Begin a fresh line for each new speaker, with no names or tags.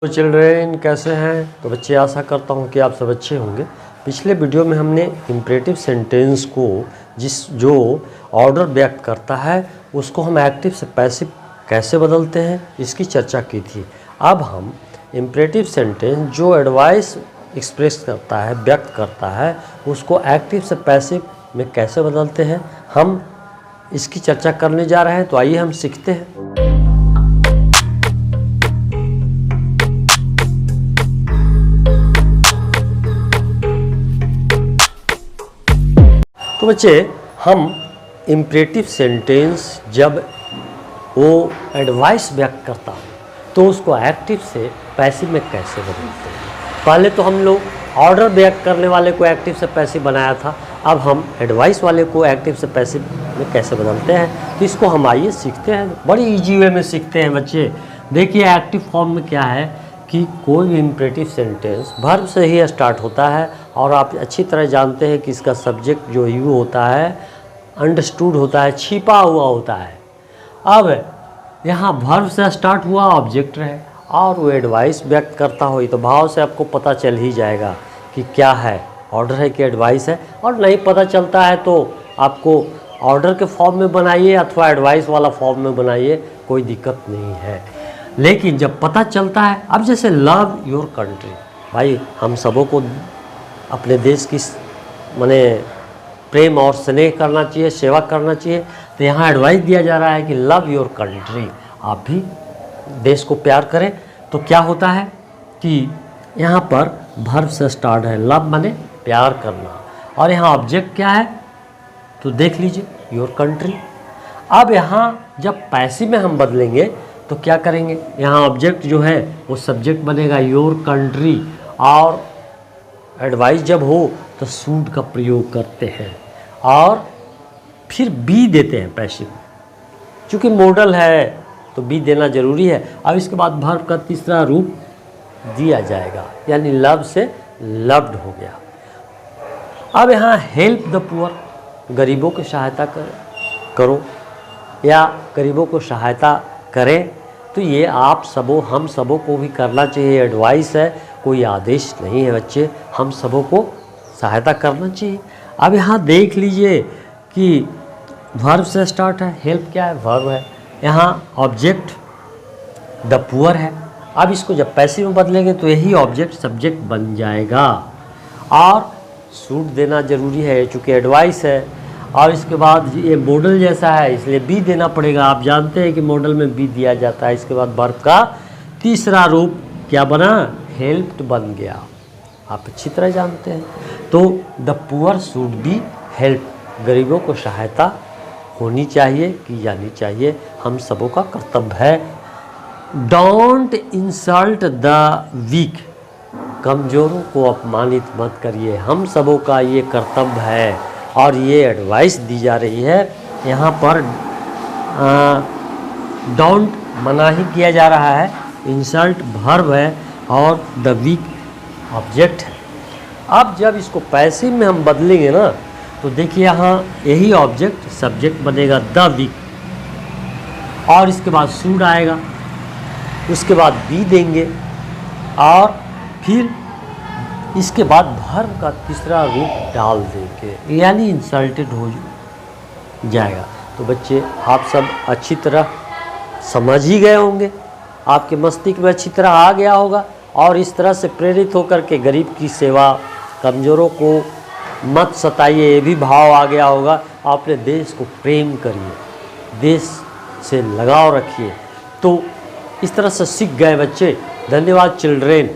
तो चिल्ड्रेन कैसे हैं? तो बच्चे आशा करता हूं कि आप सब अच्छे होंगे। पिछले वीडियो में हमने इम्परेटिव सेंटेंस को जो ऑर्डर व्यक्त करता है उसको हम एक्टिव से पैसिव कैसे बदलते हैं इसकी चर्चा की थी। अब हम इम्परेटिव सेंटेंस जो एडवाइस एक्सप्रेस करता है, व्यक्त करता है, उसको एक्टिव से पैसिव में कैसे बदलते हैं हम इसकी चर्चा करने जा रहे हैं। तो आइए हम सीखते हैं। तो बच्चे हम इम्परेटिव सेंटेंस जब वो एडवाइस व्यक्त करता हो तो उसको एक्टिव से पैसिव में कैसे बदलते हैं। पहले तो हम लोग ऑर्डर व्यक्त करने वाले को एक्टिव से पैसिव बनाया था, अब हम एडवाइस वाले को एक्टिव से पैसिव में कैसे बदलते हैं तो इसको हम आइए सीखते हैं। बड़ी इजी वे में सीखते हैं बच्चे। देखिए एक्टिव फॉर्म में क्या है कि कोई भी इम्परेटिव सेंटेंस वर्ब से ही स्टार्ट होता है और आप अच्छी तरह जानते हैं कि इसका सब्जेक्ट जो यू होता है अंडरस्टूड होता है, छिपा हुआ होता है। अब यहाँ वर्ब से स्टार्ट हुआ, ऑब्जेक्ट रहे और वो एडवाइस व्यक्त करता हो तो भाव से आपको पता चल ही जाएगा कि क्या है, ऑर्डर है कि एडवाइस है। और नहीं पता चलता है तो आपको ऑर्डर के फॉर्म में बनाइए अथवा एडवाइस वाला फॉर्म में बनाइए, कोई दिक्कत नहीं है। लेकिन जब पता चलता है, अब जैसे लव योर कंट्री, भाई हम सबों को अपने देश की माने प्रेम और स्नेह करना चाहिए, सेवा करना चाहिए। तो यहाँ एडवाइस दिया जा रहा है कि लव योर कंट्री, आप भी देश को प्यार करें। तो क्या होता है कि यहाँ पर वर्ब से स्टार्ट है, लव माने प्यार करना, और यहाँ ऑब्जेक्ट क्या है तो देख लीजिए योर कंट्री। अब यहाँ जब पैसिव में हम बदलेंगे तो क्या करेंगे, यहाँ ऑब्जेक्ट जो है वो सब्जेक्ट बनेगा योर कंट्री, और एडवाइस जब हो तो शुड का प्रयोग करते हैं और फिर बी देते हैं पैसिव। चूँकि मॉडल है तो बी देना ज़रूरी है। अब इसके बाद वर्ब का तीसरा रूप दिया जाएगा, यानी लव से लव्ड हो गया। अब यहाँ हेल्प द पुअर, गरीबों की सहायता करो या गरीबों को सहायता करें, तो ये आप सबों हम सबों को भी करना चाहिए। एडवाइस है, कोई आदेश नहीं है बच्चे, हम सबों को सहायता करना चाहिए। अब यहाँ देख लीजिए कि वर्ब से स्टार्ट है, हेल्प क्या है, वर्ब है, यहाँ ऑब्जेक्ट द पुअर है। अब इसको जब पैसिव में बदलेंगे तो यही ऑब्जेक्ट सब्जेक्ट बन जाएगा और सूट देना ज़रूरी है चूँकि एडवाइस है। और इसके बाद ये मॉडल जैसा है इसलिए बी देना पड़ेगा। आप जानते हैं कि मॉडल में बी दिया जाता है। इसके बाद वर्ब का तीसरा रूप क्या बना, हेल्प्ड बन गया, आप अच्छी तरह जानते हैं। तो the poor should be help, गरीबों को सहायता होनी चाहिए, की जानी चाहिए, हम सबों का कर्तव्य है। डोंट इंसल्ट द वीक, कमज़ोरों को अपमानित मत करिए, हम सबों का ये कर्तव्य है। और ये एडवाइस दी जा रही है, यहाँ पर डोंट मना ही किया जा रहा है, इंसल्ट वर्ब है और द वीक ऑब्जेक्ट है। अब जब इसको पैसिव में हम बदलेंगे ना तो देखिए यहाँ यही ऑब्जेक्ट सब्जेक्ट बनेगा द वीक, और इसके बाद शुड आएगा, उसके बाद बी देंगे और फिर इसके बाद वर्ब का तीसरा रूप डाल देंगे, यानी इंसल्टेड हो जाएगा। तो बच्चे आप सब अच्छी तरह समझ ही गए होंगे, आपके मस्तिष्क में अच्छी तरह आ गया होगा और इस तरह से प्रेरित होकर के गरीब की सेवा, कमज़ोरों को मत सताइए, ये भी भाव आ गया होगा। अपने देश को प्रेम करिए, देश से लगाव रखिए। तो इस तरह से सीख गए बच्चे। धन्यवाद चिल्ड्रेन।